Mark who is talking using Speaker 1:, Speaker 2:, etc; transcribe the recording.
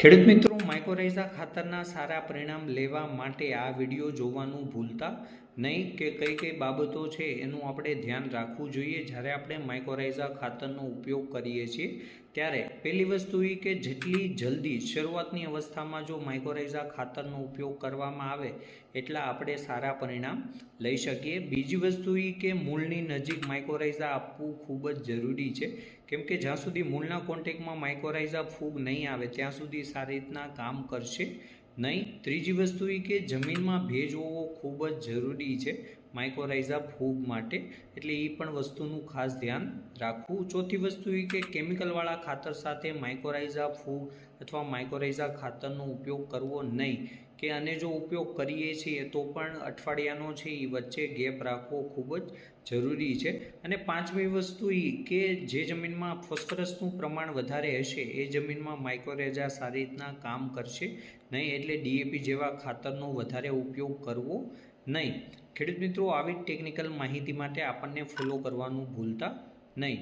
Speaker 1: ખેડૂત મિત્રો, માઇક્રોરાઇઝા ખાતરના સારા પરિણામ લેવા માટે આ વિડીયો જોવાનું ભૂલતા નહીં કે કઈ બાબતો છે એનું આપણે ધ્યાન રાખવું જોઈએ જ્યારે આપણે માઇક્રોરાઇઝા ખાતરનો ઉપયોગ કરીએ છીએ ત્યારે પહેલી વસ્તુ એ કે જેટલી જલ્દી શરૂઆતની અવસ્થામાં જો માઇક્રોરાઇઝા ખાતરનો ઉપયોગ કરવામાં આવે એટલા આપણે સારા પરિણામ લઈ શકીએ। બીજી વસ્તુ એ કે મૂળની નજીક માઇક્રોરાઇઝા આપવું ખૂબ જ જરૂરી છે, કેમ કે જ્યાં સુધી મૂળના કોન્ટેક્ટમાં માઇક્રોરાઇઝા ફૂગ નહીં આવે ત્યાં સુધી સારી રીતના કામ કરશે નહીં। ત્રીજી વસ્તુ એ કે જમીનમાં ભેજ હોવો ખૂબ જ જરૂરી છે માઇક્રોરાઇઝા ફૂગ માટે, એટલે એ પણ વસ્તુનું ખાસ ધ્યાન રાખવું। ચોથી વસ્તુ એ કે કેમિકલવાળા ખાતર સાથે માઇક્રોરાઇઝા ફૂગ અથવા માઇક્રોરાઇઝા ખાતરનો ઉપયોગ કરવો નહીં, કે આને જો ઉપયોગ કરીએ છીએ તો પણ અઠવાડિયાનો છે એ વચ્ચે ગેપ રાખવો ખૂબ જ જરૂરી છે। અને પાંચમી વસ્તુ એ કે જે જમીનમાં ફોસ્ફરસનું પ્રમાણ વધારે હશે એ જમીનમાં માઇક્રોરાઇઝા સારી રીતના કામ કરશે નહીં, એટલે ડીએપી જેવા ખાતરનો વધારે ઉપયોગ કરવો નહીં। ખેડૂત મિત્રો, આવી ટેકનિકલ માહિતી માટે આપણને ફોલો કરવાનું ભૂલતા નહીં।